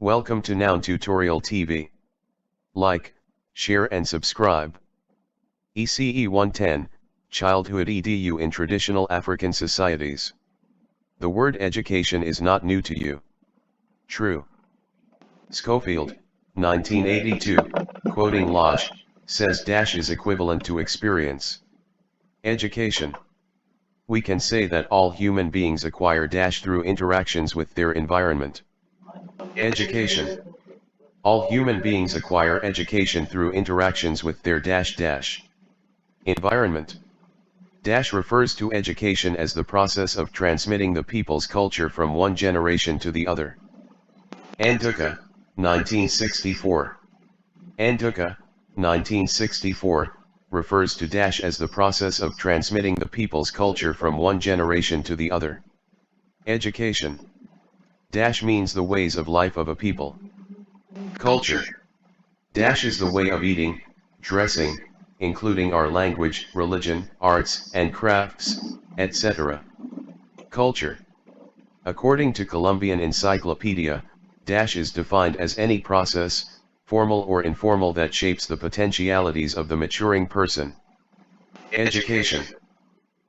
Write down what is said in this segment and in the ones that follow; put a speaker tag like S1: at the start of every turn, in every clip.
S1: Welcome to Noun Tutorial TV. Like, share and subscribe. ECE110, Childhood EDU in Traditional African Societies. The word education is not new to you. True. Schofield, 1982, quoting Lodge, says dash is equivalent to experience. Education. We can say that all human beings acquire dash through interactions with their environment. Education. All human beings acquire education through interactions with their environment. Dash refers to education as the process of transmitting the people's culture from one generation to the other. Nduka, 1964. Nduka, 1964, refers to dash as the process of transmitting the people's culture from one generation to the other. Education. Dash means the ways of life of a people. Culture. Dash is the way of eating, dressing, including our language, religion, arts and crafts, etc. Culture. According to Columbian Encyclopedia, dash is defined as any process, formal or informal, that shapes the potentialities of the maturing person. Education.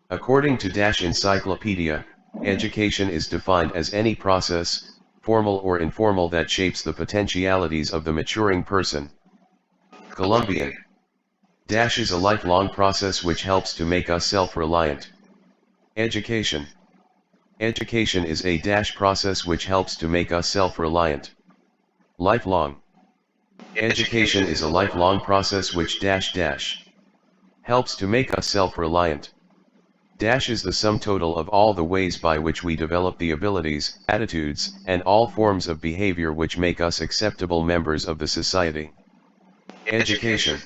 S1: According to Dash Encyclopedia, education is defined as any process, formal or informal, that shapes the potentialities of the maturing person. Columbian. Dash is a lifelong process which helps to make us self-reliant. Education. Education is a dash process which helps to make us self-reliant. Lifelong. Education is a lifelong process which helps to make us self-reliant. Dash is the sum total of all the ways by which we develop the abilities, attitudes, and all forms of behavior which make us acceptable members of the society. Education.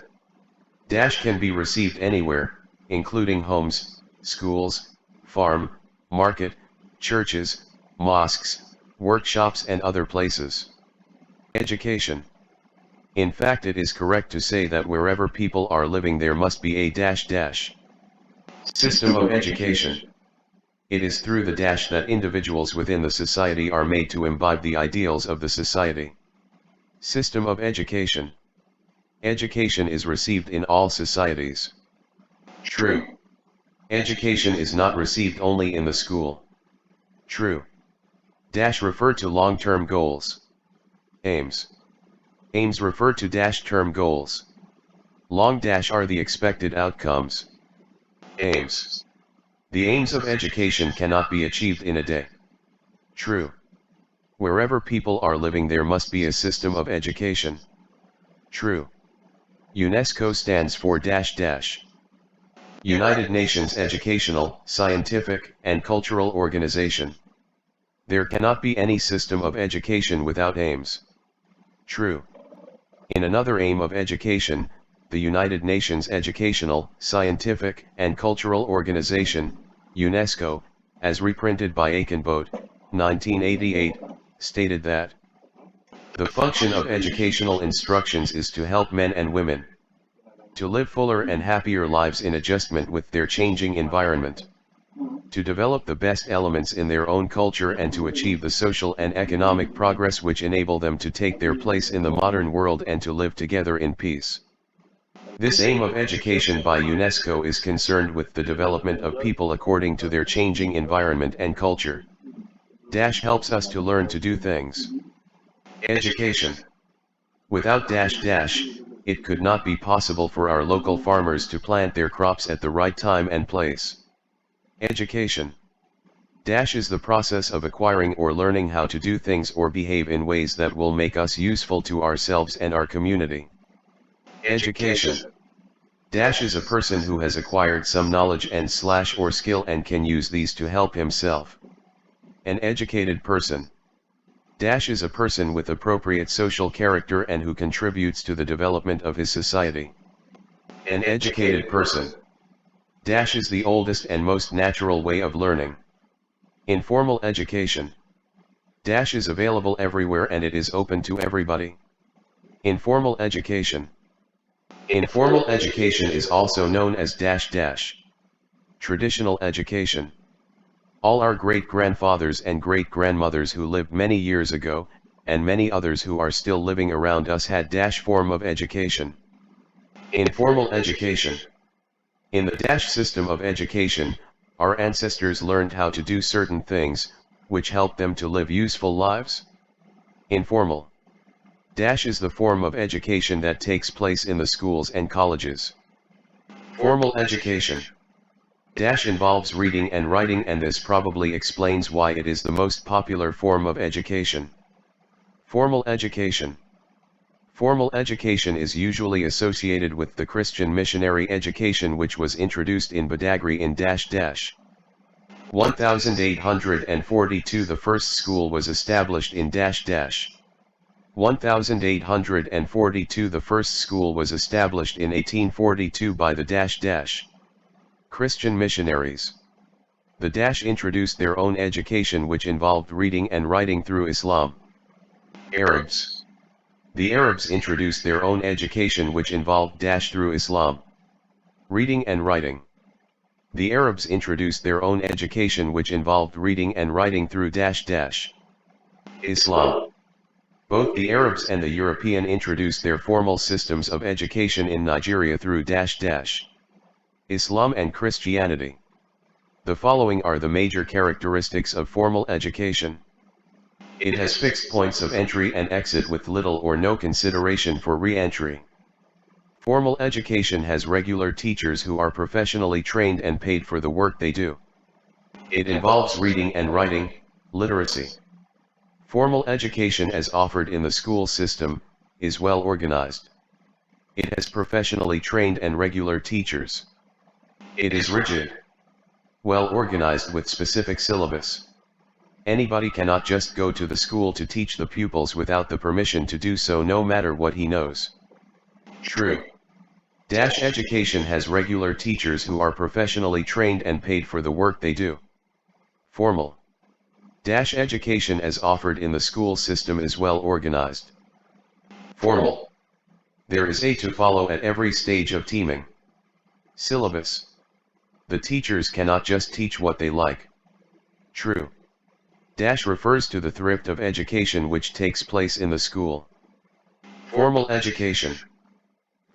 S1: Dash can be received anywhere, including homes, schools, farm, market, churches, mosques, workshops and other places. Education. In fact, it is correct to say that wherever people are living there must be a system of education. It is through the dash that individuals within the society are made to imbibe the ideals of the society. System of education. Education is received in all societies. True. Education is not received only in the school. True. Dash refer to long-term goals. Aims. Aims refer to term goals. Long are the expected outcomes. Aims. The aims of education cannot be achieved in a day. True. Wherever people are living there must be a system of education. True. UNESCO stands for United Nations Educational, Scientific, and Cultural Organization. There cannot be any system of education without aims. True. In another aim of education, the United Nations Educational, Scientific, and Cultural Organization, UNESCO, as reprinted by Aikenboat, 1988, stated that the function of educational instructions is to help men and women to live fuller and happier lives in adjustment with their changing environment, to develop the best elements in their own culture and to achieve the social and economic progress which enable them to take their place in the modern world and to live together in peace. This aim of education by UNESCO is concerned with the development of people according to their changing environment and culture. Dash helps us to learn to do things. Education. Without it could not be possible for our local farmers to plant their crops at the right time and place. Education. Is the process of acquiring or learning how to do things or behave in ways that will make us useful to ourselves and our community. Education. Is a person who has acquired some knowledge and or skill and can use these to help himself. An educated person. Is a person with appropriate social character and who contributes to the development of his society. An educated person. Is the oldest and most natural way of learning. Informal education. Is available everywhere and it is open to everybody. Informal education. Informal education is also known as traditional education. All our great-grandfathers and great-grandmothers who lived many years ago, and many others who are still living around us had dash form of education. Informal education. In the dash system of education, our ancestors learned how to do certain things, which helped them to live useful lives. Informal. Dash is the form of education that takes place in the schools and colleges. Formal education. Dash involves reading and writing, and this probably explains why it is the most popular form of education. Formal education. Formal education is usually associated with the Christian missionary education which was introduced in Badagry in dash dash. 1842 the first school was established in dash dash. 1842 the first school was established in 1842 by the dash dash. Christian missionaries. The dash introduced their own education which involved reading and writing through Islam. Arabs. The Arabs introduced their own education which involved dash through Islam. Reading and writing. The Arabs introduced their own education which involved reading and writing through dash dash. Islam. Both the Arabs and the European introduced their formal systems of education in Nigeria through dash dash. Islam and Christianity. The following are the major characteristics of formal education. It has fixed points of entry and exit with little or no consideration for re-entry. Formal education has regular teachers who are professionally trained and paid for the work they do. It involves reading and writing, literacy. Formal education as offered in the school system, is well organized. It has professionally trained and regular teachers. It is rigid. Well organized with specific syllabus. Anybody cannot just go to the school to teach the pupils without the permission to do so no matter what he knows. True. Dash education has regular teachers who are professionally trained and paid for the work they do. Formal. Dash education as offered in the school system is well organized. Formal. There is a to follow at every stage of teaming. Syllabus. The teachers cannot just teach what they like. True. Dash refers to the thrift of education which takes place in the school. Formal education.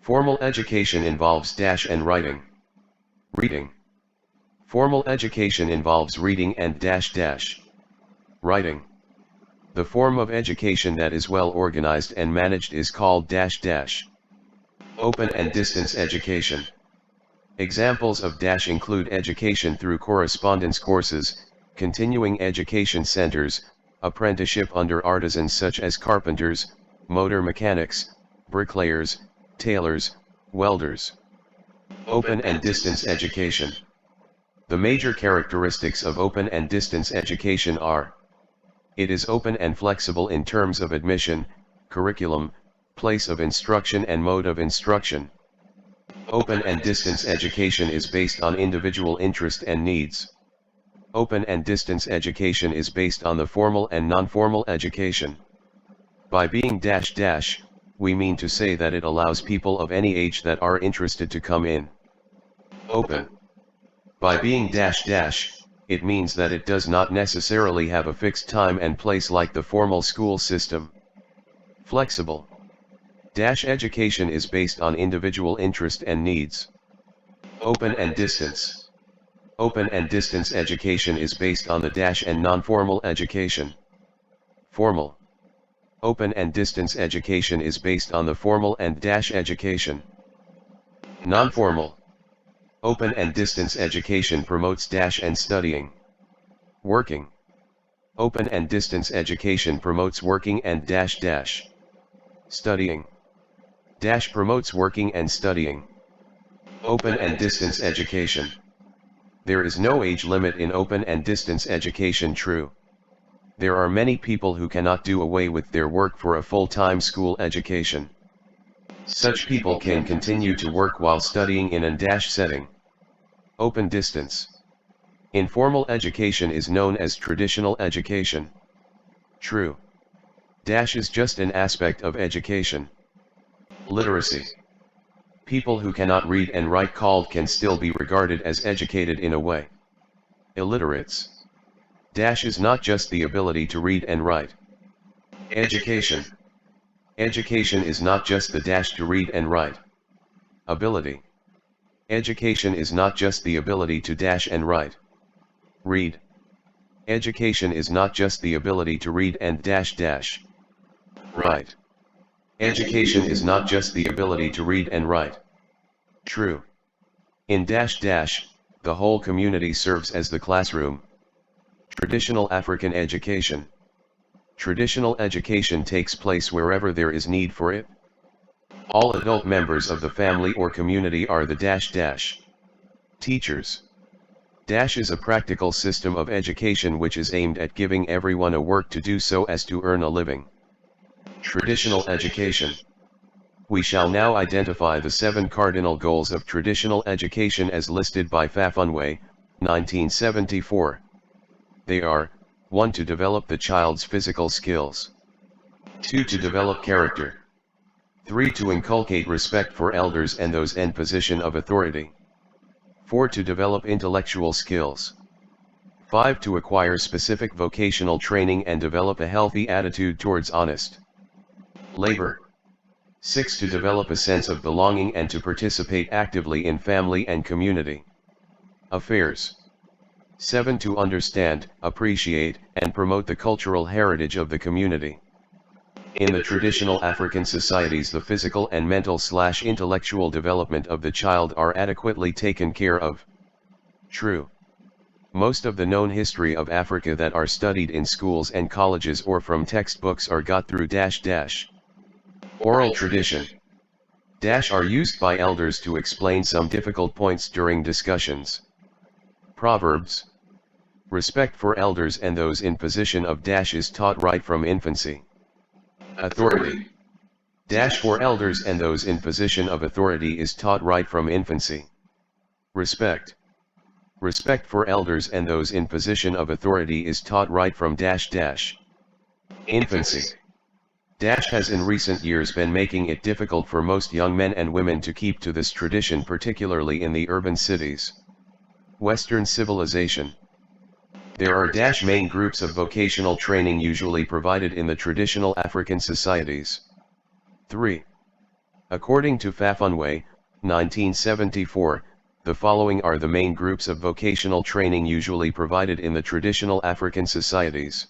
S1: Formal education involves dash and writing. Reading. Formal education involves reading and dash dash. Writing. The form of education that is well organized and managed is called dash dash. Open and distance education. Examples of dash include education through correspondence courses, continuing education centers, apprenticeship under artisans such as carpenters, motor mechanics, bricklayers, tailors, welders. Open and distance education. The major characteristics of open and distance education are: it is open and flexible in terms of admission, curriculum, place of instruction and mode of instruction. Open and distance education is based on individual interest and needs. Open and distance education is based on the formal and non-formal education. By being dash dash, we mean to say that it allows people of any age that are interested to come in. Open. By being dash dash, it means that it does not necessarily have a fixed time and place like the formal school system. Flexible. Dash education is based on individual interest and needs. Open and distance. Open and distance education is based on the dash and non-formal education. Formal. Open and distance education is based on the formal and dash education. Non-formal. Open and distance education promotes dash and studying. Working. Open and distance education promotes working and dash dash. Studying. Dash promotes working and studying. Open and distance education. There is no age limit in open and distance education. True. There are many people who cannot do away with their work for a full-time school education. Such people can continue to work while studying in a dash setting. Open distance. Informal education is known as traditional education. True. Dash is just an aspect of education. Literacy. People who cannot read and write can still be regarded as educated in a way. Illiterates. Dash is not just the ability to read and write. Education. Education is not just the dash to read and write. Ability. Education is not just the ability to dash and write. Read. Education is not just the ability to read and dash dash. Write. Education is not just the ability to read and write. True. In dash dash, the whole community serves as the classroom. Traditional African education. Traditional education takes place wherever there is need for it. All adult members of the family or community are the dash dash. Teachers. Dash is a practical system of education which is aimed at giving everyone a work to do so as to earn a living. Traditional education. We shall now identify the 7 cardinal goals of traditional education as listed by Fafunwe, 1974. They are, 1. To develop the child's physical skills. 2. To develop character. 3. To inculcate respect for elders and those in position of authority. 4. To develop intellectual skills. 5. To acquire specific vocational training and develop a healthy attitude towards honest labor. 6. To develop a sense of belonging and to participate actively in family and community affairs. 7. To understand, appreciate, and promote the cultural heritage of the community. In the traditional African societies, the physical and mental/intellectual development of the child are adequately taken care of. True. Most of the known history of Africa that are studied in schools and colleges or from textbooks are got through dash dash. Oral tradition. Dash are used by elders to explain some difficult points during discussions. Proverbs. Respect for elders and those in position of dash is taught right from infancy. Authority. Dash for elders and those in position of authority is taught right from infancy. Respect. Respect for elders and those in position of authority is taught right from dash dash. Infancy. Dash has in recent years been making it difficult for most young men and women to keep to this tradition, particularly in the urban cities. Western civilization. There are dash main groups of vocational training usually provided in the traditional African societies. 3. According to Fafunwe, 1974, the following are the main groups of vocational training usually provided in the traditional African societies.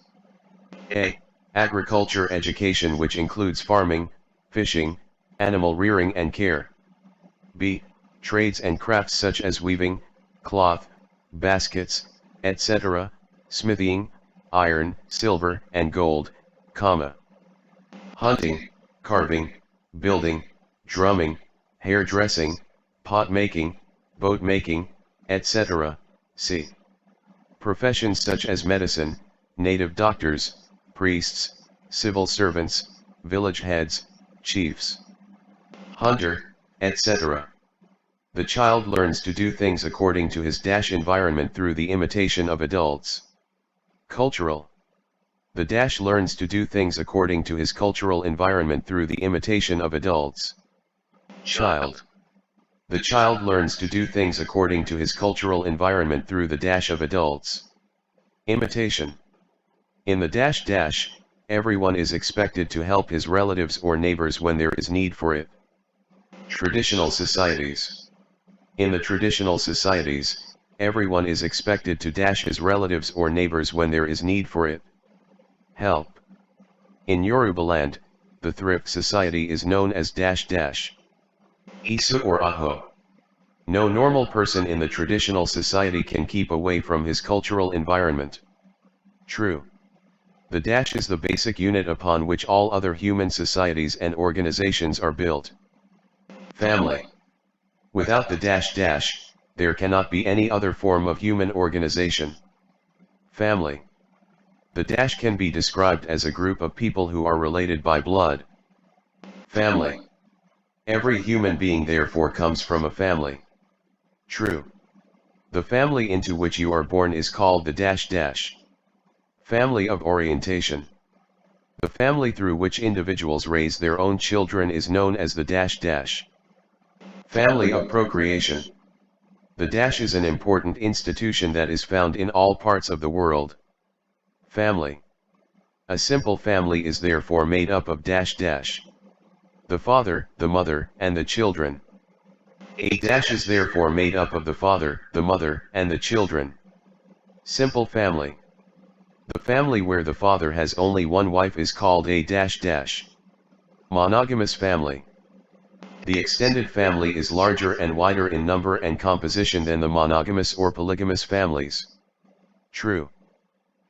S1: A. Agriculture education, which includes farming, fishing, animal rearing and care. B. Trades and crafts such as weaving, cloth, baskets, etc., smithing, iron, silver and gold, hunting, carving, building, drumming, hairdressing, pot making, boat making, etc. C. Professions such as medicine, native doctors, priests, civil servants, village heads, chiefs, hunter, etc. The child learns to do things according to his dash environment through the imitation of adults. Cultural. The dash learns to do things according to his cultural environment through the imitation of adults. Child. The child learns to do things according to his cultural environment through the dash of adults. Imitation. In the dash dash, everyone is expected to help his relatives or neighbors when there is need for it. Traditional societies. In the traditional societies, everyone is expected to dash his relatives or neighbors when there is need for it. Help. In Yorubaland, the thrift society is known as dash dash. Isa or Aho. No normal person in the traditional society can keep away from his cultural environment. True. The dash is the basic unit upon which all other human societies and organizations are built. Family. Without the dash dash, there cannot be any other form of human organization. Family. The dash can be described as a group of people who are related by blood. Family. Every human being therefore comes from a family. True. The family into which you are born is called the dash dash. Family of orientation. The family through which individuals raise their own children is known as the dash dash. Family of procreation. The dash is an important institution that is found in all parts of the world. Family. A simple family is therefore made up of dash dash. The father, the mother, and the children. A dash is therefore made up of the father, the mother, and the children. Simple family. The family where the father has only one wife is called a dash dash. Monogamous family. The extended family is larger and wider in number and composition than the monogamous or polygamous families. True.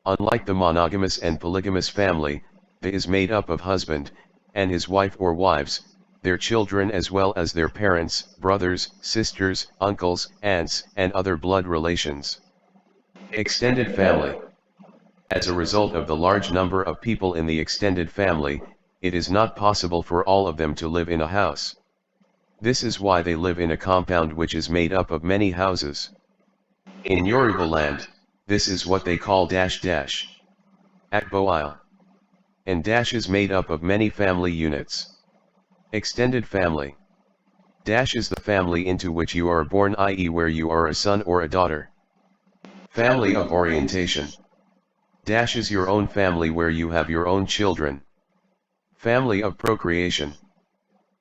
S1: Unlike the monogamous and polygamous family, the is made up of husband, and his wife or wives, their children as well as their parents, brothers, sisters, uncles, aunts, and other blood relations. Extended family. As a result of the large number of people in the extended family, it is not possible for all of them to live in a house. This is why they live in a compound which is made up of many houses. In Yoruba land, this is what they call dash dash. Akboile. And dash is made up of many family units. Extended family. Dash is the family into which you are born, i.e. where you are a son or a daughter. Family of orientation. Dash is your own family where you have your own children. Family of procreation.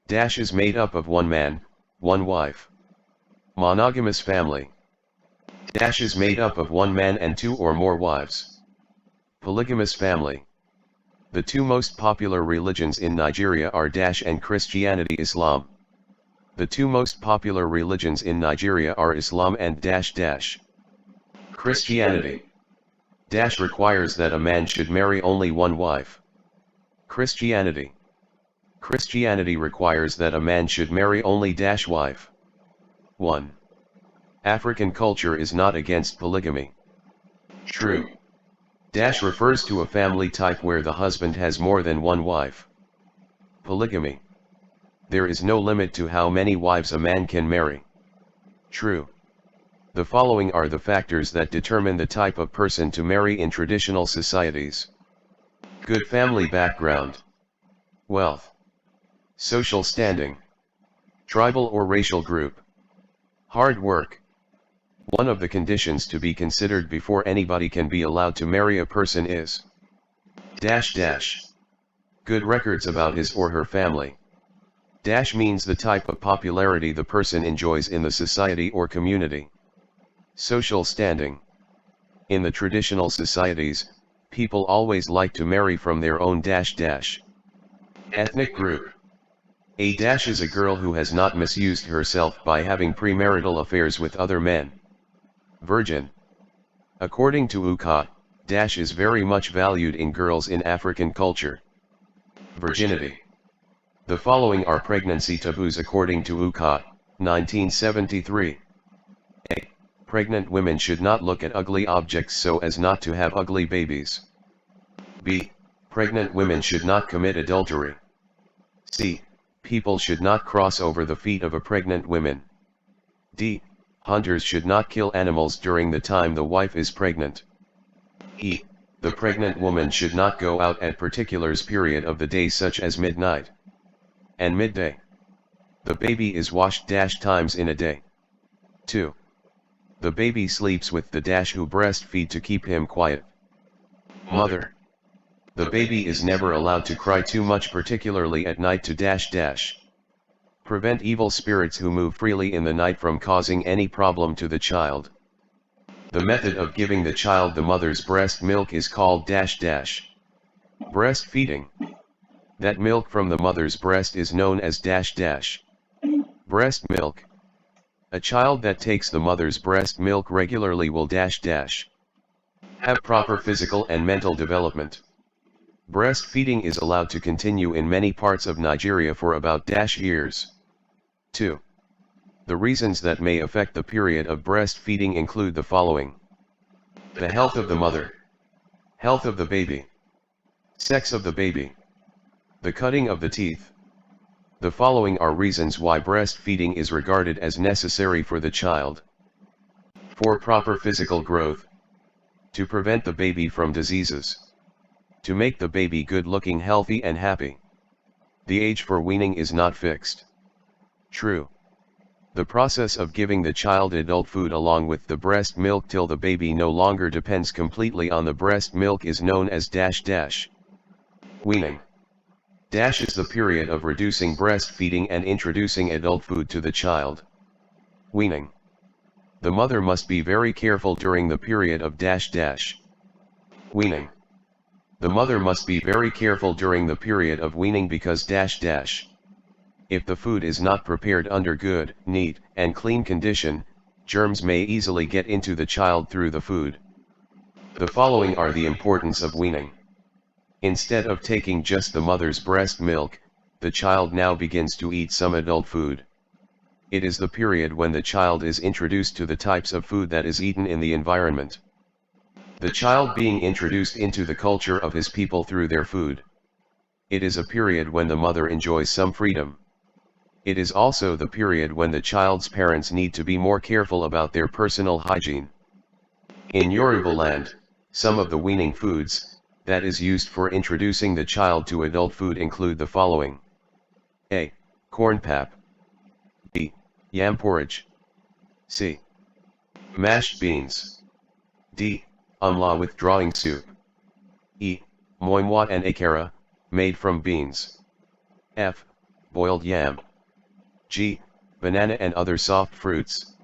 S1: Dash is made up of one man, one wife. Monogamous family. Dash is made up of one man and two or more wives. Polygamous family. The two most popular religions in Nigeria are Dash and Christianity Islam. The two most popular religions in Nigeria are Islam and Dash Dash. Christianity. Dash requires that a man should marry only one wife. Christianity. Christianity requires that a man should marry only dash wife. 1. African culture is not against polygamy. True. Dash refers to a family type where the husband has more than one wife. Polygamy. There is no limit to how many wives a man can marry. True. The following are the factors that determine the type of person to marry in traditional societies. Good family background. Wealth. Social standing. Tribal or racial group. Hard work. One of the conditions to be considered before anybody can be allowed to marry a person is dash dash. Good records about his or her family. Dash means the type of popularity the person enjoys in the society or community. Social standing. In the traditional societies, people always like to marry from their own dash dash. Ethnic group. A dash is a girl who has not misused herself by having premarital affairs with other men. Virgin. According to UCA, dash is very much valued in girls in African culture. Virginity. The following are pregnancy taboos according to UCA, 1973. A. Pregnant women should not look at ugly objects so as not to have ugly babies. B. Pregnant women should not commit adultery. C. People should not cross over the feet of a pregnant woman. D. Hunters should not kill animals during the time the wife is pregnant. E. The pregnant woman should not go out at particulars period of the day such as midnight and midday. The baby is washed dash times in a day. 2. The baby sleeps with the dash who breastfeed to keep him quiet. Mother. The baby is never allowed to cry too much, particularly at night, to dash dash. Prevent evil spirits who move freely in the night from causing any problem to the child. The method of giving the child the mother's breast milk is called dash dash. Breastfeeding. That milk from the mother's breast is known as dash dash. Breast milk. A child that takes the mother's breast milk regularly will dash dash have proper physical and mental development. Breastfeeding is allowed to continue in many parts of Nigeria for about dash years. 2. The reasons that may affect the period of breastfeeding include the following: the health of the mother, health of the baby, sex of the baby, the cutting of the teeth. The following are reasons why breastfeeding is regarded as necessary for the child. For proper physical growth, to prevent the baby from diseases, to make the baby good-looking, healthy and happy. The age for weaning is not fixed. True. The process of giving the child adult food along with the breast milk till the baby no longer depends completely on the breast milk is known as dash dash. Weaning. Dash is the period of reducing breastfeeding and introducing adult food to the child. Weaning. The mother must be very careful during the period of dash dash. Weaning. The mother must be very careful during the period of weaning because dash dash. If the food is not prepared under good, neat, and clean condition, germs may easily get into the child through the food. The following are the importance of weaning. Instead of taking just the mother's breast milk, the child now begins to eat some adult food. It is the period when the child is introduced to the types of food that is eaten in the environment. The child being introduced into the culture of his people through their food. It is a period when the mother enjoys some freedom. It is also the period when the child's parents need to be more careful about their personal hygiene. In Yoruba land, some of the weaning foods that is used for introducing the child to adult food include the following. A. Corn pap. B. Yam porridge. C. Mashed beans. D. Amla with drawing soup. E. Moimwat and akara, made from beans. F. Boiled yam. G. Banana and other soft fruits.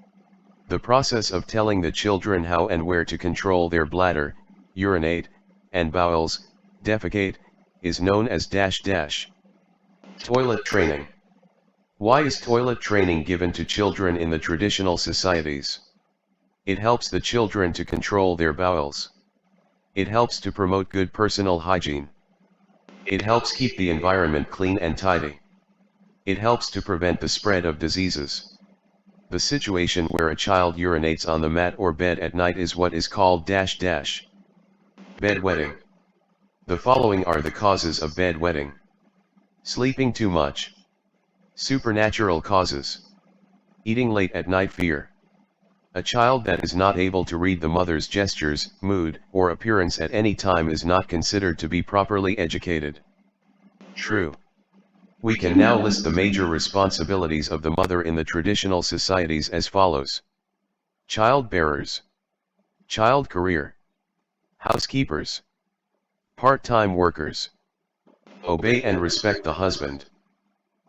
S1: The process of telling the children how and where to control their bladder, urinate, and bowels, defecate, is known as dash dash. Toilet training. Why is toilet training given to children in the traditional societies? It helps the children to control their bowels. It helps to promote good personal hygiene. It helps keep the environment clean and tidy. It helps to prevent the spread of diseases. The situation where a child urinates on the mat or bed at night is what is called dash dash. Bedwetting. The following are the causes of bedwetting. Sleeping too much. Supernatural causes. Eating late at night fear. A child that is not able to read the mother's gestures, mood, or appearance at any time is not considered to be properly educated. True. We can now list the major responsibilities of the mother in the traditional societies as follows. Child bearers. Child career. Housekeepers. Part-time workers. Obey and respect the husband.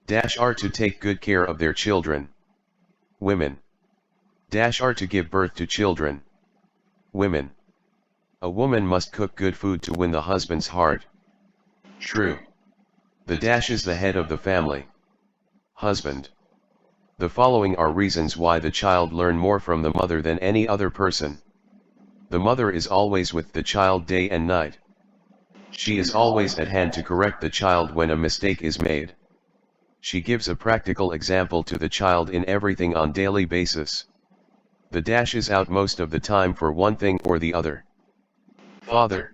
S1: Dash are to take good care of their children. Women. Dash are to give birth to children. Women. A woman must cook good food to win the husband's heart. True. The dash is the head of the family. Husband. The following are reasons why the child learn more from the mother than any other person. The mother is always with the child day and night. She is always at hand to correct the child when a mistake is made. She gives a practical example to the child in everything on daily basis. The dash is out most of the time for one thing or the other. Father.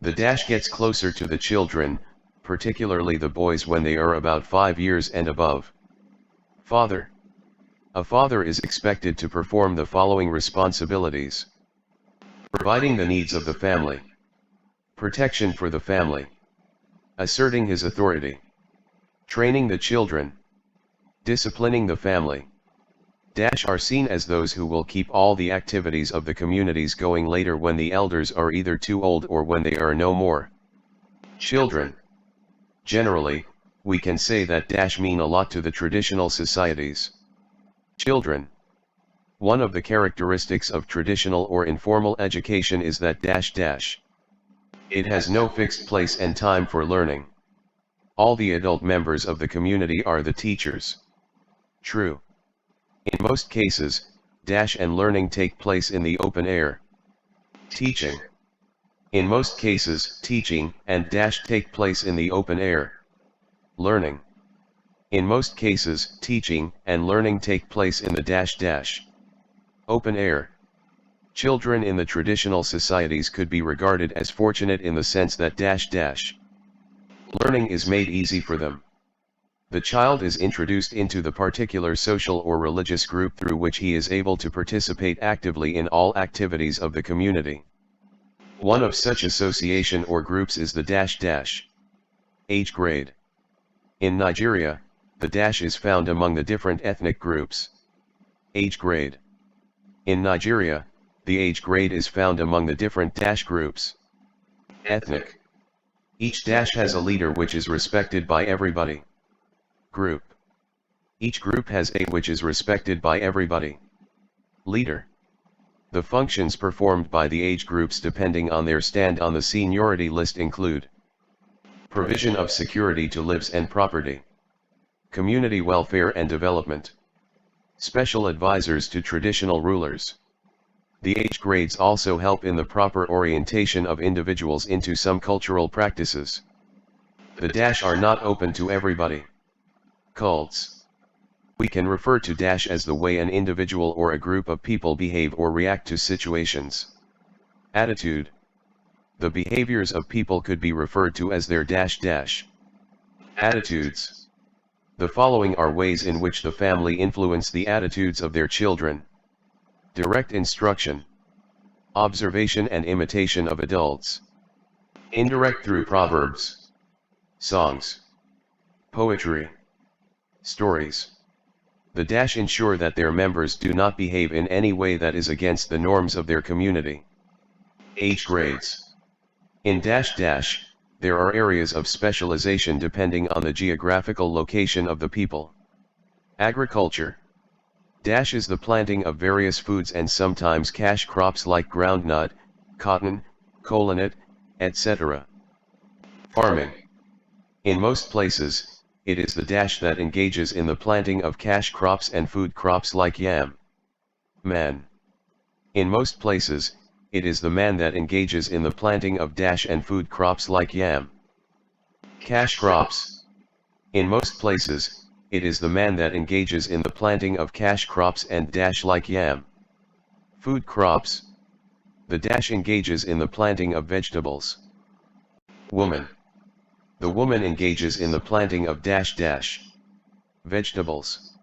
S1: The dash gets closer to the children, particularly the boys when they are about 5 years and above. Father. A father is expected to perform the following responsibilities. Providing the needs of the family. Protection for the family. Asserting his authority. Training the children. Disciplining the family. Dash are seen as those who will keep all the activities of the communities going later when the elders are either too old or when they are no more. Children. Generally, we can say that dash mean a lot to the traditional societies. Children. One of the characteristics of traditional or informal education is that dash dash. It has no fixed place and time for learning. All the adult members of the community are the teachers. True. In most cases, dash and learning take place in the open air. Teaching. In most cases, teaching and dash take place in the open air. Learning. In most cases, teaching and learning take place in the dash dash. Open air. Children in the traditional societies could be regarded as fortunate in the sense that dash dash. Learning is made easy for them. The child is introduced into the particular social or religious group through which he is able to participate actively in all activities of the community. One of such association or groups is the dash dash. Age grade. In Nigeria, the dash is found among the different ethnic groups. Age grade. In Nigeria, the age grade is found among the different dash groups. Ethnic. Each dash has a leader which is respected by everybody. Group. Each group has a which is respected by everybody. Leader. The functions performed by the age groups depending on their stand on the seniority list include provision of security to lives and property, community welfare and development, special advisors to traditional rulers. The age grades also help in the proper orientation of individuals into some cultural practices. The dash are not open to everybody. Cults. We can refer to dash as the way an individual or a group of people behave or react to situations. Attitude. The behaviors of people could be referred to as their dash dash. Attitudes. The following are ways in which the family influence the attitudes of their children. Direct instruction. Observation and imitation of adults. Indirect through proverbs, songs, poetry, stories. The dash ensure that their members do not behave in any way that is against the norms of their community. Age grades. In dash dash, there are areas of specialization depending on the geographical location of the people. Agriculture. Dash is the planting of various foods and sometimes cash crops like groundnut, cotton, coconut, etc. Farming. In most places, it is the dash that engages in the planting of cash crops and food crops like yam. Man. In most places, it is the man that engages in the planting of dash and food crops like yam. Cash crops. In most places, it is the man that engages in the planting of cash crops and dash like yam. Food crops. The dash engages in the planting of vegetables. Woman. The woman engages in the planting of dash dash vegetables.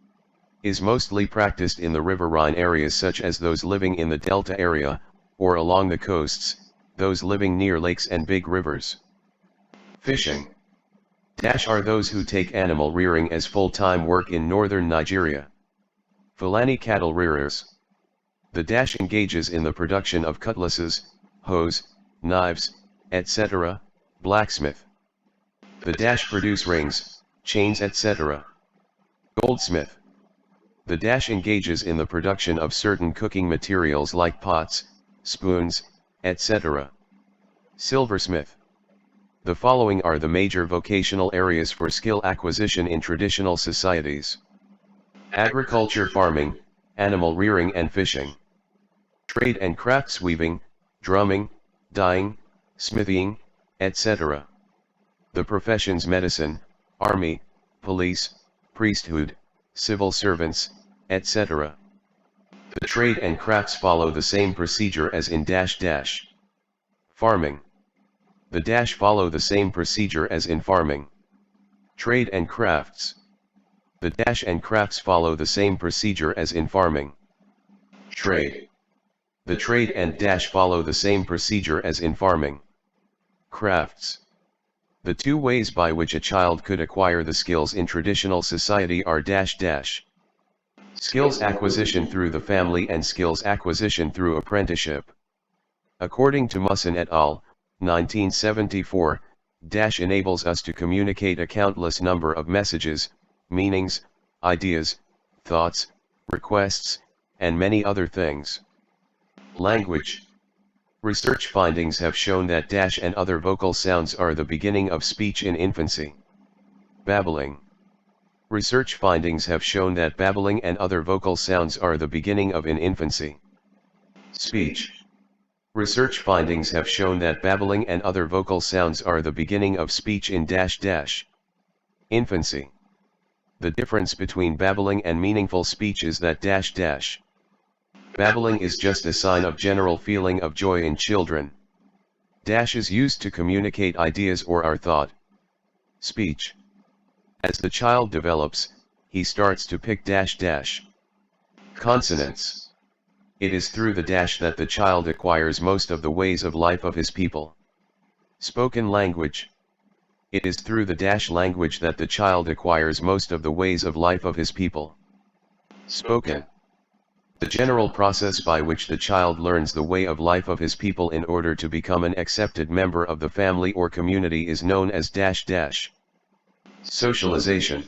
S1: Is mostly practiced in the riverine areas such as those living in the delta area, or along the coasts, those living near lakes and big rivers. Fishing. Dash are those who take animal rearing as full-time work in northern Nigeria. Fulani cattle rearers. The dash engages in the production of cutlasses, hoes, knives, etc., blacksmith. The dash produce rings, chains, etc. Goldsmith. The dash engages in the production of certain cooking materials like pots, spoons, etc. Silversmith. The following are the major vocational areas for skill acquisition in traditional societies. Agriculture, farming, animal rearing and fishing. Trade and crafts, weaving, drumming, dyeing, smithing, etc. The professions medicine, army, police, priesthood, civil servants, etc. The trade and crafts follow the same procedure as in dash dash. Farming. The dash follow the same procedure as in farming. Trade and crafts. The dash and crafts follow the same procedure as in farming. Trade. The trade and dash follow the same procedure as in farming. Crafts. The two ways by which a child could acquire the skills in traditional society are dash dash. Skills acquisition through the family and skills acquisition through apprenticeship. According to Musson et al., 1974, dash enables us to communicate a countless number of messages, meanings, ideas, thoughts, requests, and many other things. Language. Research findings have shown that dash and other vocal sounds are the beginning of speech in infancy. Babbling. Research findings have shown that babbling and other vocal sounds are the beginning of in infancy. Speech. Research findings have shown that babbling and other vocal sounds are the beginning of speech in dash dash infancy. The difference between babbling and meaningful speech is that dash dash. Babbling is just a sign of general feeling of joy in children. Dash is used to communicate ideas or our thought. Speech. As the child develops, he starts to pick dash dash consonants. It is through the dash that the child acquires most of the ways of life of his people. Spoken language. It is through the dash language that the child acquires most of the ways of life of his people. Spoken. The general process by which the child learns the way of life of his people in order to become an accepted member of the family or community is known as dash dash. Socialization.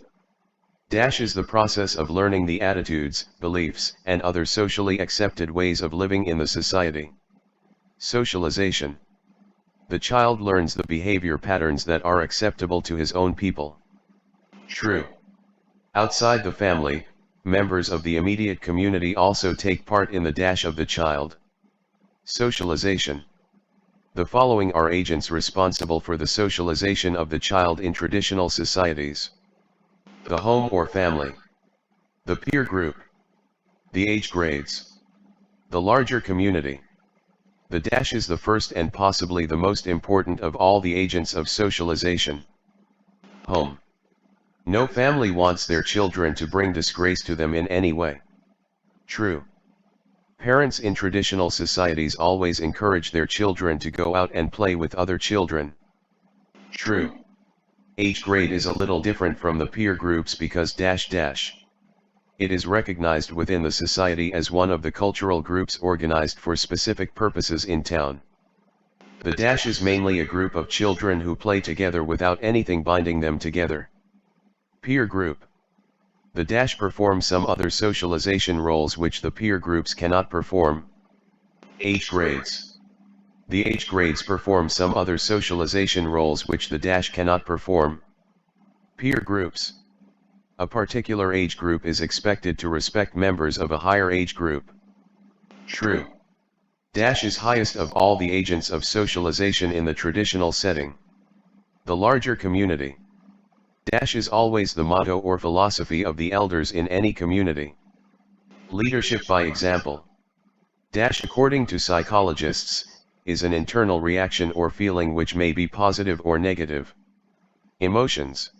S1: Dash is the process of learning the attitudes, beliefs, and other socially accepted ways of living in the society. Socialization. The child learns the behavior patterns that are acceptable to his own people. True. Outside the family, members of the immediate community also take part in the dash of the child. Socialization. The following are agents responsible for the socialization of the child in traditional societies: the home or family, the peer group, the age grades, the larger community. The dash is the first and possibly the most important of all the agents of socialization. Home. No family wants their children to bring disgrace to them in any way. True. Parents in traditional societies always encourage their children to go out and play with other children. True. Age grade is a little different from the peer groups because dash dash. It is recognized within the society as one of the cultural groups organized for specific purposes in town. The dash is mainly a group of children who play together without anything binding them together. Peer group. The dash performs some other socialization roles which the peer groups cannot perform. Age grades. The age grades perform some other socialization roles which the dash cannot perform. Peer groups. A particular age group is expected to respect members of a higher age group. True. Dash is highest of all the agents of socialization in the traditional setting. The larger community. Dash is always the motto or philosophy of the elders in any community. Leadership by example. Dash, according to psychologists, is an internal reaction or feeling which may be positive or negative. Emotions.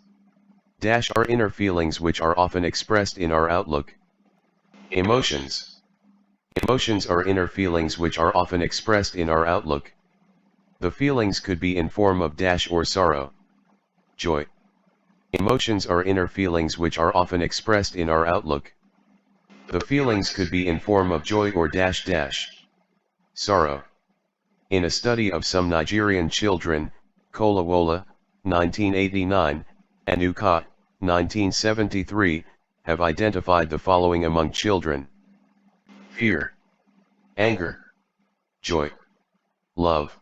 S1: Dash are inner feelings which are often expressed in our outlook. Emotions. Emotions are inner feelings which are often expressed in our outlook. The feelings could be in form of dash or sorrow. Joy. Emotions are inner feelings which are often expressed in our outlook. The feelings could be in form of joy or dash dash. Sorrow. In a study of some Nigerian children, Kolawola, 1989, and Uka, 1973, have identified the following among children: fear, anger, joy, love.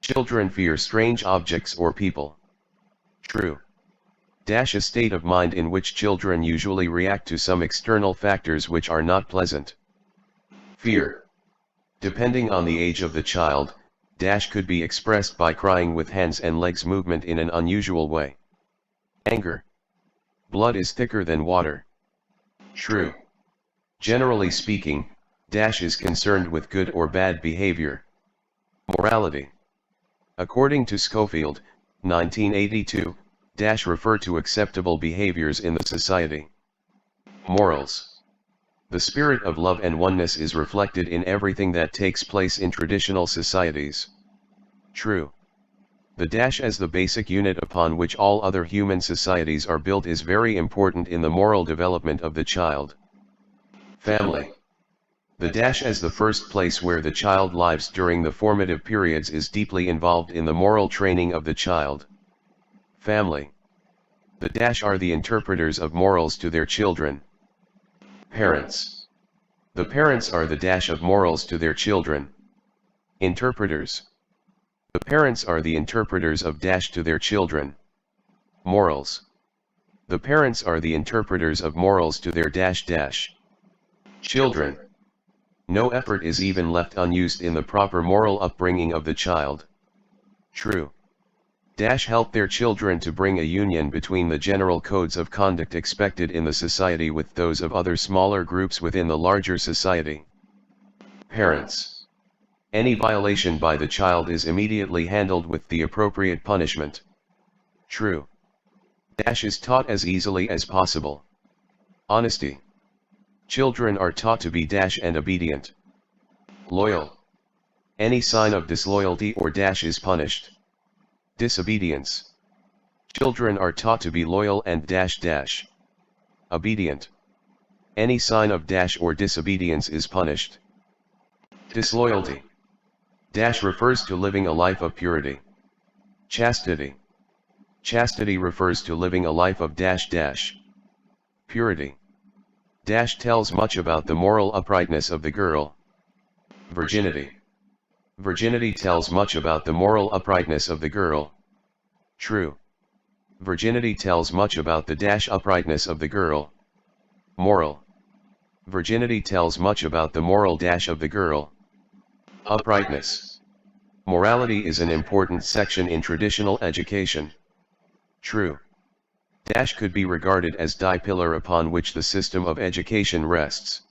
S1: Children fear strange objects or people. True. Dash a state of mind in which children usually react to some external factors which are not pleasant. Fear. Depending on the age of the child, dash could be expressed by crying with hands and legs movement in an unusual way. Anger. Blood is thicker than water. True. Generally speaking, dash is concerned with good or bad behavior. Morality. According to Schofield, 1982, dash refer to acceptable behaviors in the society. Morals. The spirit of love and oneness is reflected in everything that takes place in traditional societies. True. The dash as the basic unit upon which all other human societies are built is very important in the moral development of the child. Family. The dash as the first place where the child lives during the formative periods is deeply involved in the moral training of the child. Family. The dash are the interpreters of morals to their children. Parents. The parents are the dash of morals to their children. Interpreters. The parents are the interpreters of dash to their children. Morals. The parents are the interpreters of morals to their dash dash. Children. No effort is even left unused in the proper moral upbringing of the child. True. Dash help their children to bring a union between the general codes of conduct expected in the society with those of other smaller groups within the larger society. Parents. Any violation by the child is immediately handled with the appropriate punishment. True. Dash is taught as easily as possible. Honesty. Children are taught to be dash and obedient. Loyal. Any sign of disloyalty or dash is punished. Disobedience. Children are taught to be loyal and dash dash. Obedient. Any sign of dash or disobedience is punished. Disloyalty. Dash refers to living a life of purity. Chastity. Chastity refers to living a life of dash dash. Purity. Dash tells much about the moral uprightness of the girl. Virginity. Virginity tells much about the moral uprightness of the girl. True. Virginity tells much about the dash uprightness of the girl. Moral. Virginity tells much about the moral dash of the girl. Uprightness. Morality is an important section in traditional education. True. Dash could be regarded as the pillar upon which the system of education rests.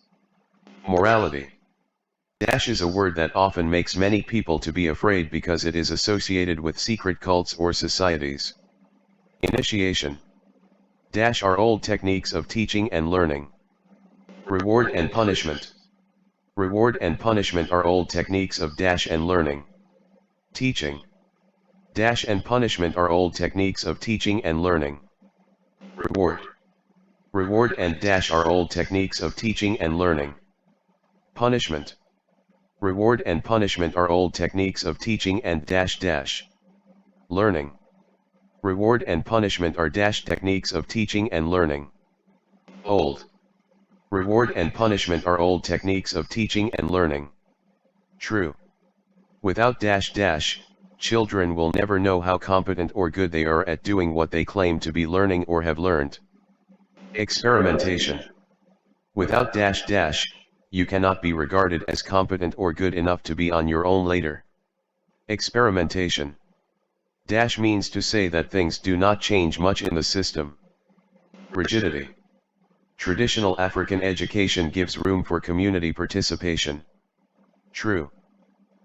S1: Morality. Dash is a word that often makes many people to be afraid because it is associated with secret cults or societies. Initiation. Dash are old techniques of teaching and learning. Reward and punishment. Reward and punishment are old techniques of dash and learning. Teaching. Dash and punishment are old techniques of teaching and learning. Reward. Reward and dash are old techniques of teaching and learning. Punishment. Reward and punishment are old techniques of teaching and dash dash. Learning. Reward and punishment are dash techniques of teaching and learning. Old. Reward and punishment are old techniques of teaching and learning. True. Without dash dash, children will never know how competent or good they are at doing what they claim to be learning or have learned. Experimentation. Without dash dash, you cannot be regarded as competent or good enough to be on your own later. Experimentation. Dash means to say that things do not change much in the system. Rigidity. Traditional African education gives room for community participation. True.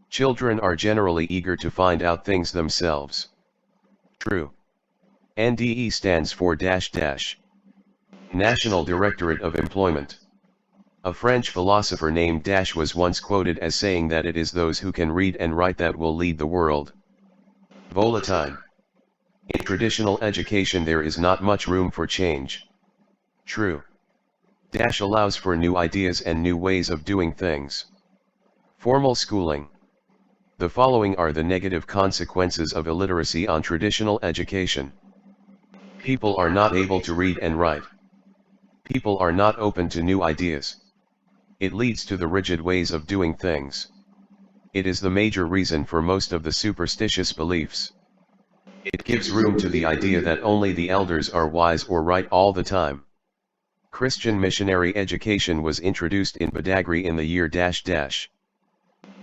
S1: Children are generally eager to find out things themselves. True. NDE stands for dash dash. National Directorate of Employment. A French philosopher named Dash was once quoted as saying that it is those who can read and write that will lead the world. Volatile. In traditional education there is not much room for change. True. Dash allows for new ideas and new ways of doing things. Formal schooling. The following are the negative consequences of illiteracy on traditional education. People are not able to read and write. People are not open to new ideas. It leads to the rigid ways of doing things. It is the major reason for most of the superstitious beliefs. It gives room to the idea that only the elders are wise or right all the time. Christian missionary education was introduced in Badagry in the year dash dash.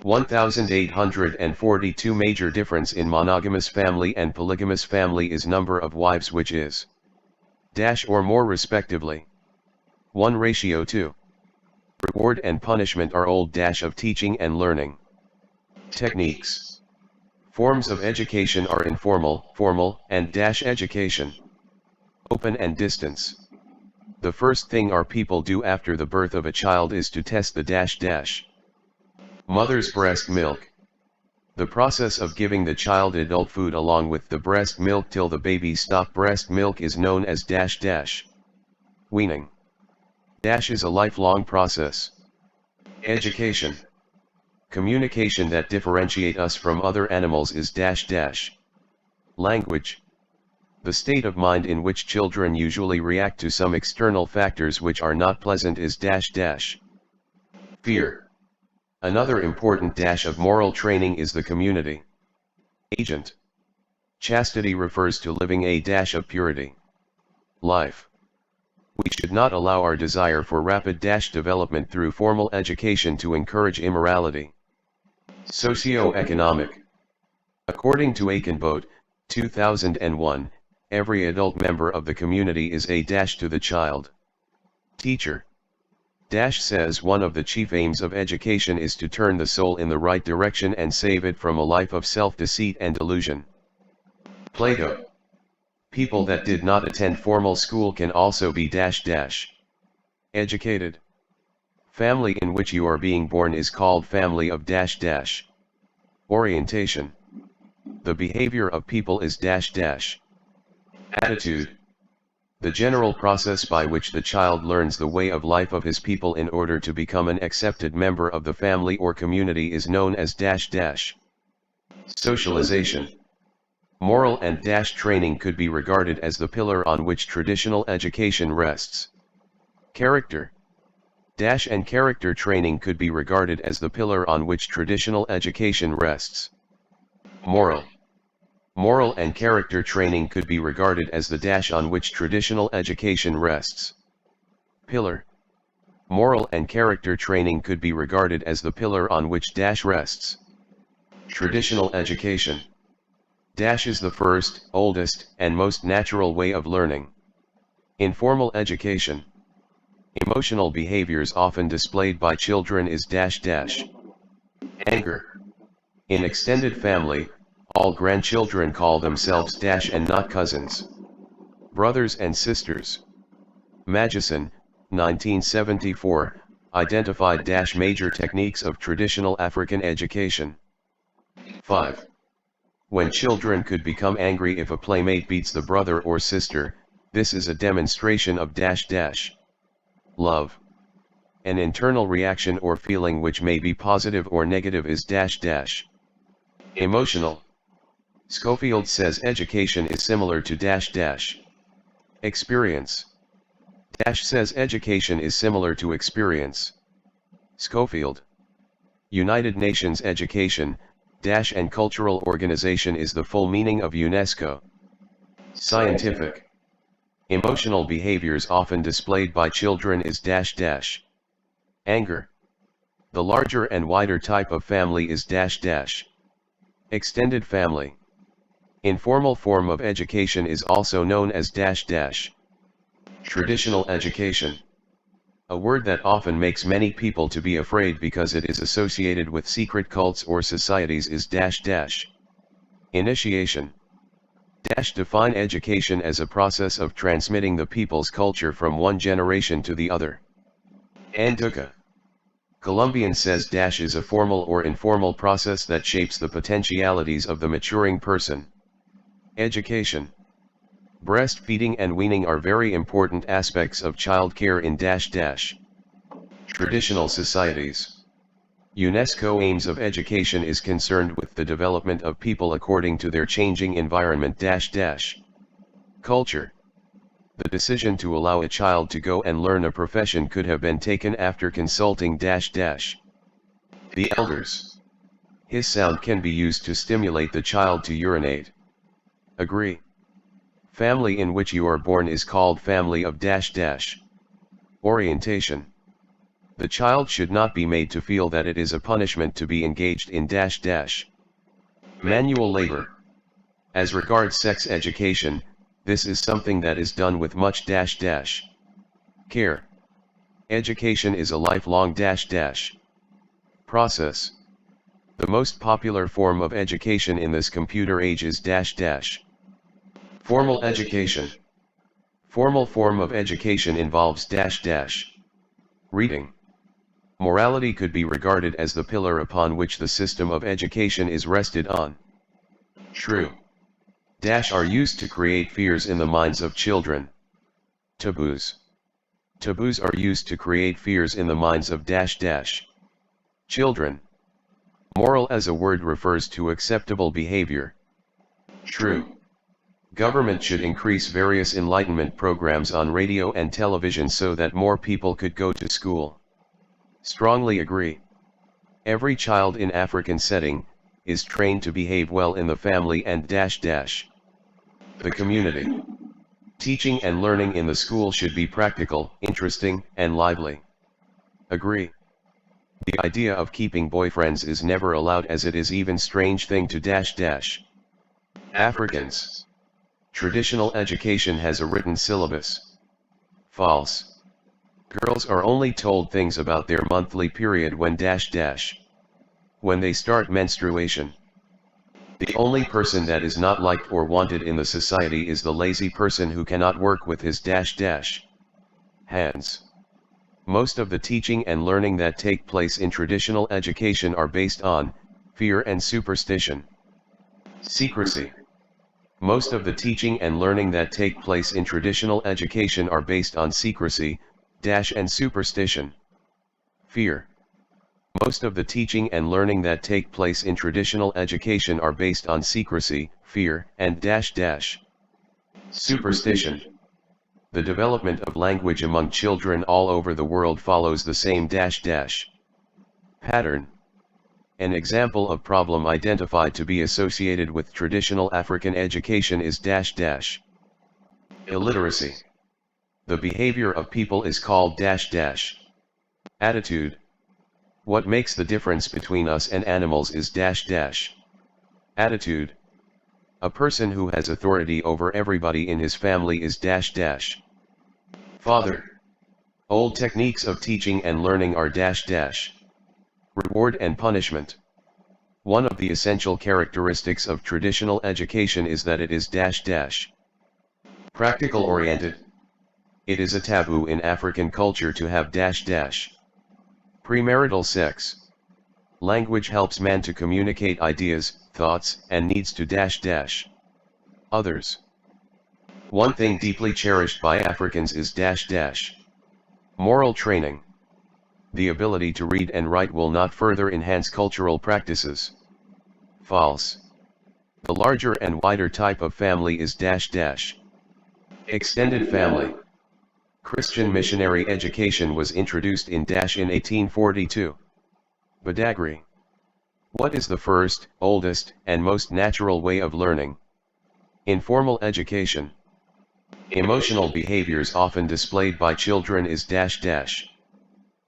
S1: 1842. Major difference in monogamous family and polygamous family is number of wives, which is dash or more respectively. 1:2. Reward and punishment are old dash of teaching and learning. Techniques. Forms of education are informal, formal, and dash education. Open and distance. The first thing our people do after the birth of a child is to test the dash dash. Mother's breast milk. The process of giving the child adult food along with the breast milk till the baby stop breast milk is known as dash dash. Weaning. Dash is a lifelong process. Education. Communication that differentiate us from other animals is dash dash. Language. The state of mind in which children usually react to some external factors which are not pleasant is dash dash. Fear. Another important dash of moral training is the community. Agent. Chastity refers to living a dash of purity. Life. We should not allow our desire for rapid dash development through formal education to encourage immorality. Socio-economic. According to Aikenboat, 2001, every adult member of the community is a dash to the child. Teacher. Dash says one of the chief aims of education is to turn the soul in the right direction and save it from a life of self-deceit and delusion. Plato. People that did not attend formal school can also be dash dash. Educated. Family in which you are being born is called family of dash dash. Orientation. The behavior of people is dash dash. Attitude. The general process by which the child learns the way of life of his people in order to become an accepted member of the family or community is known as dash dash. Socialization. Moral and dash training could be regarded as the pillar on which traditional education rests. Character. Dash and character training could be regarded as the pillar on which traditional education rests. Moral. Moral and character training could be regarded as the dash on which traditional education rests. Pillar. Moral and character training could be regarded as the pillar on which dash rests. Traditional education. Dash is the first, oldest, and most natural way of learning. Informal education. Emotional behaviors often displayed by children is dash dash. Anger. In extended family, all grandchildren call themselves dash and not cousins. Brothers and sisters. Magison, 1974, identified dash major techniques of traditional African education. 5. When children could become angry if a playmate beats the brother or sister, this is a demonstration of dash dash. Love. An internal reaction or feeling which may be positive or negative is dash dash. Emotional. Schofield says education is similar to dash dash. Experience. Dash says education is similar to experience. Schofield. United Nations Education, Dash and Cultural Organization is the full meaning of UNESCO. Scientific. Emotional behaviors often displayed by children is dash dash. Anger. The larger and wider type of family is dash dash. Extended family. Informal form of education is also known as dash dash. Traditional education. A word that often makes many people to be afraid because it is associated with secret cults or societies is dash dash. Initiation. Dash define education as a process of transmitting the people's culture from one generation to the other. Anduka. Colombian says dash is a formal or informal process that shapes the potentialities of the maturing person. Education. Breastfeeding and weaning are very important aspects of childcare in dash dash. Traditional societies. UNESCO aims of education is concerned with the development of people according to their changing environment dash dash. Culture. The decision to allow a child to go and learn a profession could have been taken after consulting dash dash. The elders. His sound can be used to stimulate the child to urinate. Agree. Family in which you are born is called family of dash dash. Orientation. The child should not be made to feel that it is a punishment to be engaged in dash dash. Manual labor. As regards sex education, this is something that is done with much dash dash care. Education is a lifelong dash dash process. The most popular form of education in this computer age is dash dash. Formal education. Formal form of education involves dash dash. Reading. Morality could be regarded as the pillar upon which the system of education is rested on. True. Dash are used to create fears in the minds of children. Taboos. Taboos are used to create fears in the minds of dash dash children. Moral as a word refers to acceptable behavior. True. Government should increase various enlightenment programs on radio and television so that more people could go to school. Strongly agree. Every child in African setting is trained to behave well in the family and dash dash the community. Teaching and learning in the school should be practical, interesting, and lively. Agree. The idea of keeping boyfriends is never allowed as it is even strange thing to dash dash Africans. Traditional education has a written syllabus. False. Girls are only told things about their monthly period when dash dash when they start menstruation. The only person that is not liked or wanted in the society is the lazy person who cannot work with his dash dash hands. Most of the teaching and learning that take place in traditional education are based on fear and superstition. Secrecy. Most of the teaching and learning that take place in traditional education are based on secrecy, and superstition. Fear. Most of the teaching and learning that take place in traditional education are based on secrecy, fear, and superstition. The development of language among children all over the world follows the same pattern. An example of problem identified to be associated with traditional African education is illiteracy. The behavior of people is called attitude. What makes the difference between us and animals is attitude. A person who has authority over everybody in his family is father. Old techniques of teaching and learning are reward and punishment. One of the essential characteristics of traditional education is that it is practical oriented. It is a taboo in African culture to have premarital sex. Language helps man to communicate ideas, thoughts, and needs to others. One thing deeply cherished by Africans is moral training. The ability to read and write will not further enhance cultural practices. False. The larger and wider type of family is extended family. Christian missionary education was introduced in 1842. Badagry. What is the first, oldest, and most natural way of learning? Informal education. Emotional behaviors often displayed by children is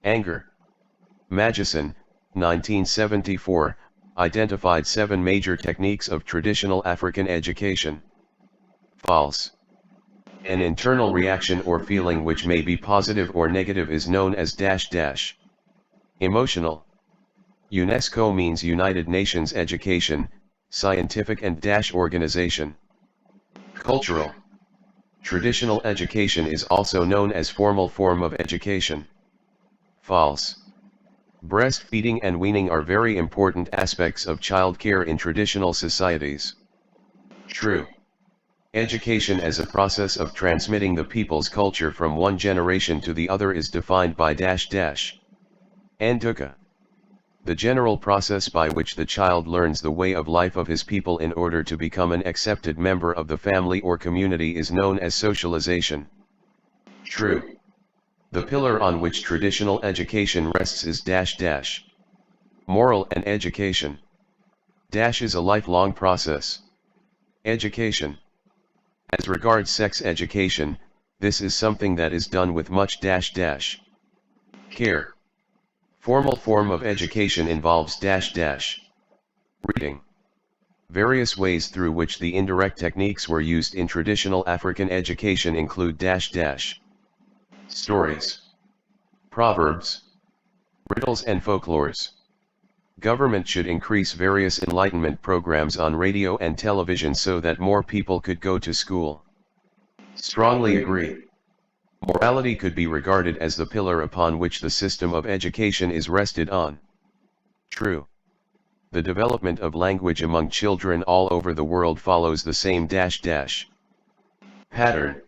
S1: anger. Magison, 1974, identified 7 major techniques of traditional African education. False. An internal reaction or feeling which may be positive or negative is known as emotional. UNESCO means United Nations Education, Scientific and Organization. Cultural. Traditional education is also known as formal form of education. False. Breastfeeding and weaning are very important aspects of childcare in traditional societies. True. Education as a process of transmitting the people's culture from one generation to the other is defined by Nduka. The general process by which the child learns the way of life of his people in order to become an accepted member of the family or community is known as socialization. True. The pillar on which traditional education rests is moral and education. Is a lifelong process. Education. As regards sex education, this is something that is done with much care. Formal form of education involves reading. Various ways through which the indirect techniques were used in traditional African education include stories, proverbs, riddles and folklores. Government should increase various enlightenment programs on radio and television so that more people could go to school. Strongly agree. Morality could be regarded as the pillar upon which the system of education is rested on. True. The development of language among children all over the world follows the same pattern.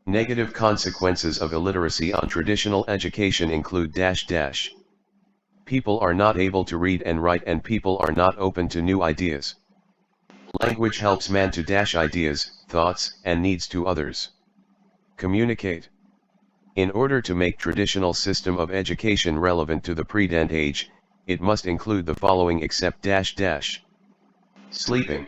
S1: Negative consequences of illiteracy on traditional education include people are not able to read and write and people are not open to new ideas. Language helps man to ideas, thoughts, and needs to others. Communicate. In order to make traditional system of education relevant to the present age, it must include the following except sleeping.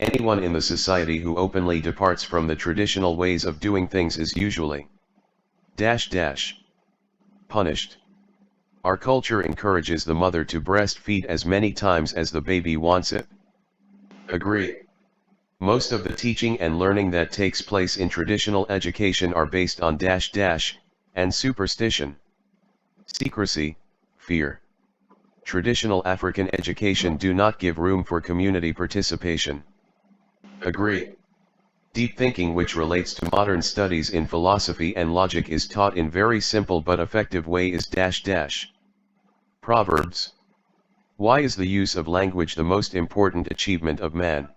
S1: Anyone in the society who openly departs from the traditional ways of doing things is usually punished. Our culture encourages the mother to breastfeed as many times as the baby wants it. Agree. Most of the teaching and learning that takes place in traditional education are based on and superstition. Secrecy, fear. Traditional African education do not give room for community participation. Agree. Deep thinking which relates to modern studies in philosophy and logic is taught in very simple but effective way is Proverbs. Why is the use of language the most important achievement of man?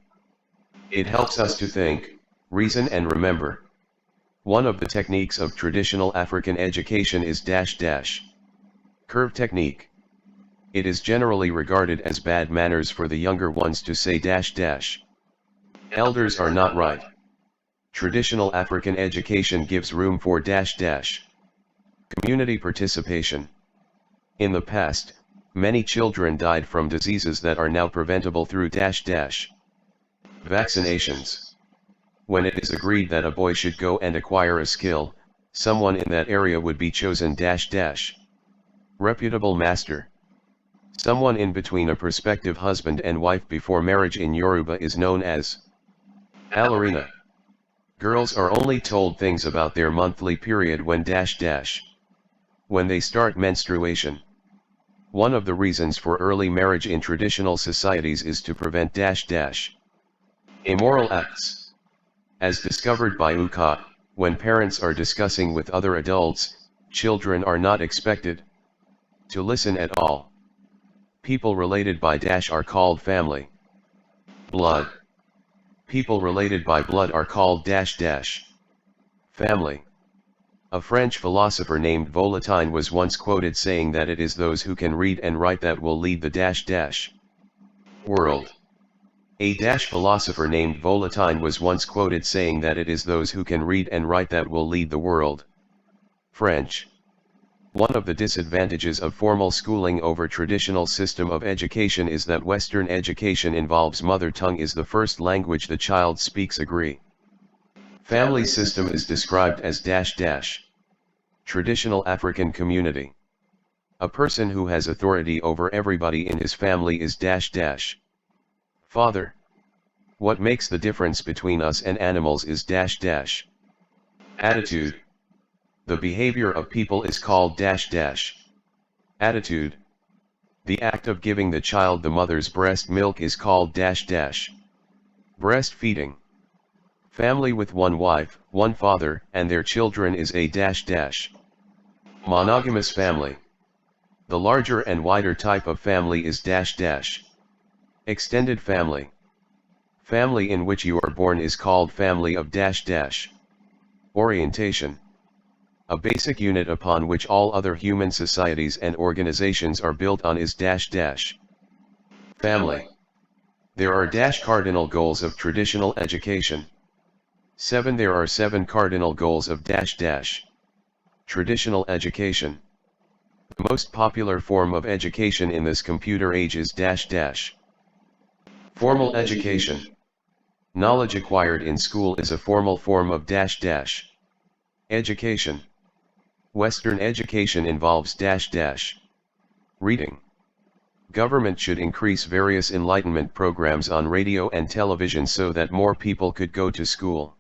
S1: It helps us to think, reason and remember. One of the techniques of traditional African education is dash dash. Curve technique. It is generally regarded as bad manners for the younger ones to say dash dash. Elders are not right. Traditional African education gives room for dash dash. Community participation. In the past, many children died from diseases that are now preventable through dash dash. Vaccinations. When it is agreed that a boy should go and acquire a skill, someone in that area would be chosen dash dash. Reputable master. Someone in between a prospective husband and wife before marriage in Yoruba is known as Alarina. Girls are only told things about their monthly period when dash dash. When they start menstruation. One of the reasons for early marriage in traditional societies is to prevent dash dash. Immoral acts. As discovered by UCA, when parents are discussing with other adults, children are not expected to listen at all. People related by dash are called family. Blood. People related by blood are called dash dash. Family. A French philosopher named Volatine was once quoted saying that it is those who can read and write that will lead the dash dash world. A dash philosopher named Volatine was once quoted saying that it is those who can read and write that will lead the world. French. One of the disadvantages of formal schooling over traditional system of education is that Western education involves mother tongue is the first language the child speaks. Agree. Family system is described as dash dash. Traditional African community. A person who has authority over everybody in his family is dash dash. Father. What makes the difference between us and animals is dash dash. Attitude. The behavior of people is called dash dash. Attitude. The act of giving the child the mother's breast milk is called dash dash. Breastfeeding. Family with one wife, one father, and their children is a dash dash. Monogamous family. The larger and wider type of family is dash dash. Extended family. Family in which you are born is called family of dash dash. Orientation. A basic unit upon which all other human societies and organizations are built on is dash dash. Family. There are dash cardinal goals of traditional education. 7. There are 7 cardinal goals of dash dash. Traditional education. The most popular form of education in this computer age is dash dash. Formal education. Knowledge acquired in school is a formal form of dash dash. Education. Western education involves dash dash. Reading. Government should increase various enlightenment programs on radio and television so that more people could go to school.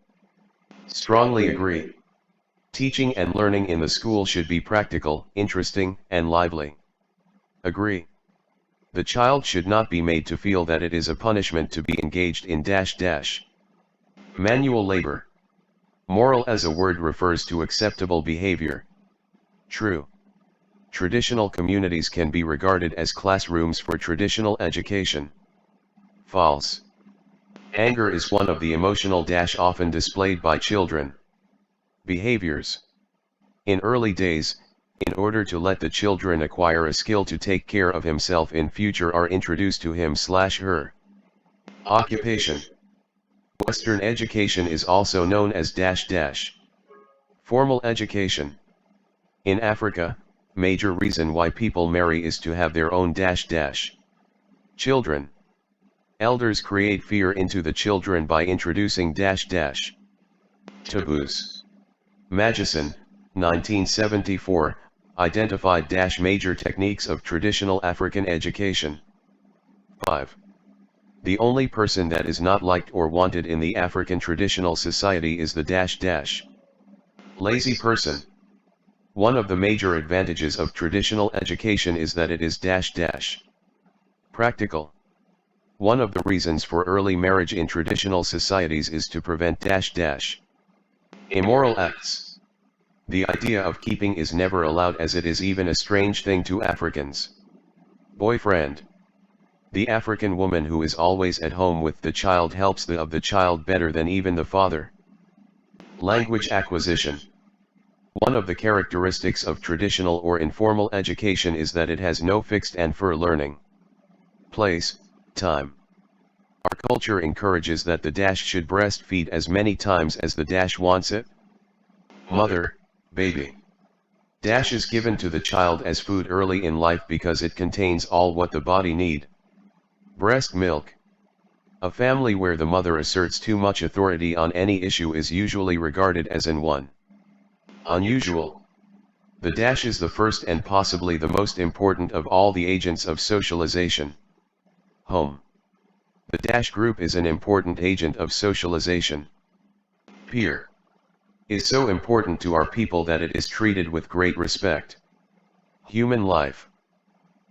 S1: Strongly agree. Teaching and learning in the school should be practical, interesting, and lively. Agree. The child should not be made to feel that it is a punishment to be engaged in dash dash. Manual labor. Moral as a word refers to acceptable behavior. True. Traditional communities can be regarded as classrooms for traditional education. False. Anger is one of the emotional dash often displayed by children. Behaviors. In early days, in order to let the children acquire a skill to take care of himself in future are introduced to him/her. Occupation. Western education is also known as dash dash. Formal education. In Africa, major reason why people marry is to have their own dash dash children. Elders create fear into the children by introducing dash dash taboos. Magison, 1974, identified dash major techniques of traditional African education. 5. The only person that is not liked or wanted in the African traditional society is the dash dash lazy person. One of the major advantages of traditional education is that it is dash dash practical. One of the reasons for early marriage in traditional societies is to prevent dash dash immoral acts. The idea of keeping is never allowed as it is even a strange thing to Africans. Boyfriend. The African woman who is always at home with the child helps the child better than even the father. Language acquisition. One of the characteristics of traditional or informal education is that it has no fixed and for learning place, time. Our culture encourages that the dash should breastfeed as many times as the dash wants it. Mother, baby. Dash is given to the child as food early in life because it contains all what the body need. Breast milk. A family where the mother asserts too much authority on any issue is usually regarded as unusual. The dash is the first and possibly the most important of all the agents of socialization. Home. The dash group is an important agent of socialization. Peer. Is so important to our people that it is treated with great respect. Human life.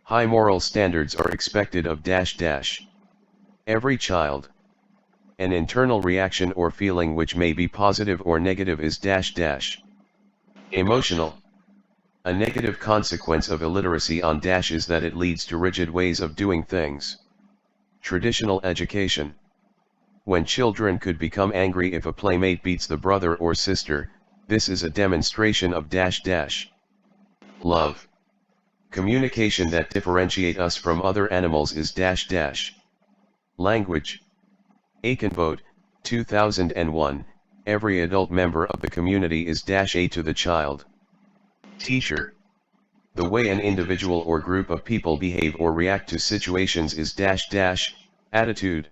S1: High moral standards are expected of dash dash. Every child. An internal reaction or feeling which may be positive or negative is dash dash. Emotional. A negative consequence of illiteracy on dash is that it leads to rigid ways of doing things. Traditional education. When children could become angry if a playmate beats the brother or sister, this is a demonstration of dash dash. Love. Communication that differentiate us from other animals is dash dash. Language. Aikenvote, 2001, every adult member of the community is dash a to the child. Teacher. The way an individual or group of people behave or react to situations is dash dash, attitude.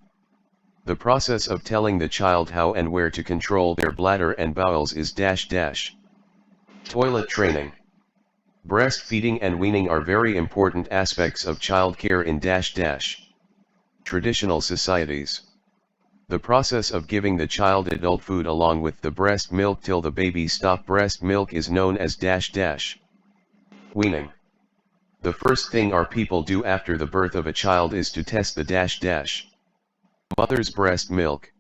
S1: The process of telling the child how and where to control their bladder and bowels is dash dash. Toilet training. Breastfeeding and weaning are very important aspects of child care in dash dash. Traditional societies. The process of giving the child adult food along with the breast milk till the baby stop breast milk is known as dash dash. Weaning. The first thing our people do after the birth of a child is to test the dash dash. Mother's breast milk.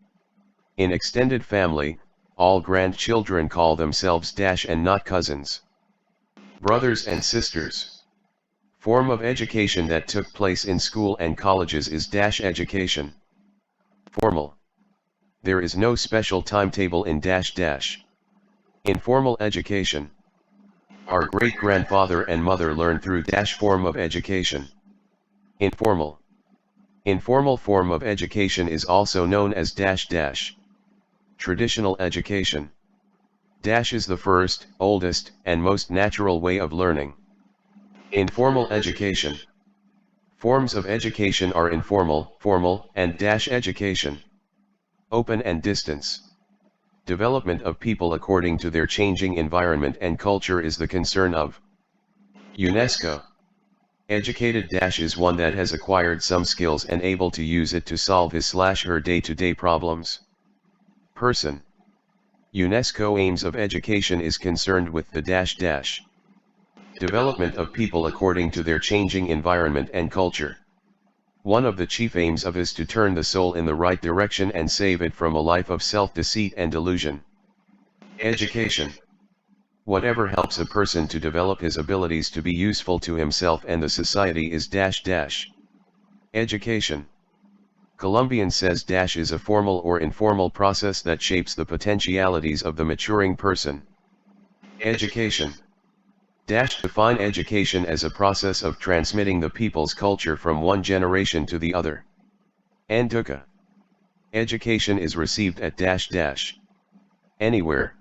S1: In extended family, all grandchildren call themselves dash and not cousins. Brothers and sisters. Form of education that took place in school and colleges is dash education. Formal. There is no special timetable in dash dash. Informal education. Our great-grandfather and mother learned through dash form of education. Informal. Informal form of education is also known as dash dash. Traditional education. Dash is the first, oldest, and most natural way of learning. Informal education. Forms of education are informal, formal, and dash education. Open and distance. Development of people according to their changing environment and culture is the concern of UNESCO. Educated dash is one that has acquired some skills and able to use it to solve his/her day-to-day problems. Person. UNESCO aims of education is concerned with the dash dash. Development of people according to their changing environment and culture. One of the chief aims of is to turn the soul in the right direction and save it from a life of self-deceit and delusion. Education. Whatever helps a person to develop his abilities to be useful to himself and the society is dash dash. Education. Colombian says dash is a formal or informal process that shapes the potentialities of the maturing person. Education. Dash define education as a process of transmitting the people's culture from one generation to the other. Anduka. Education is received at dash dash. Anywhere.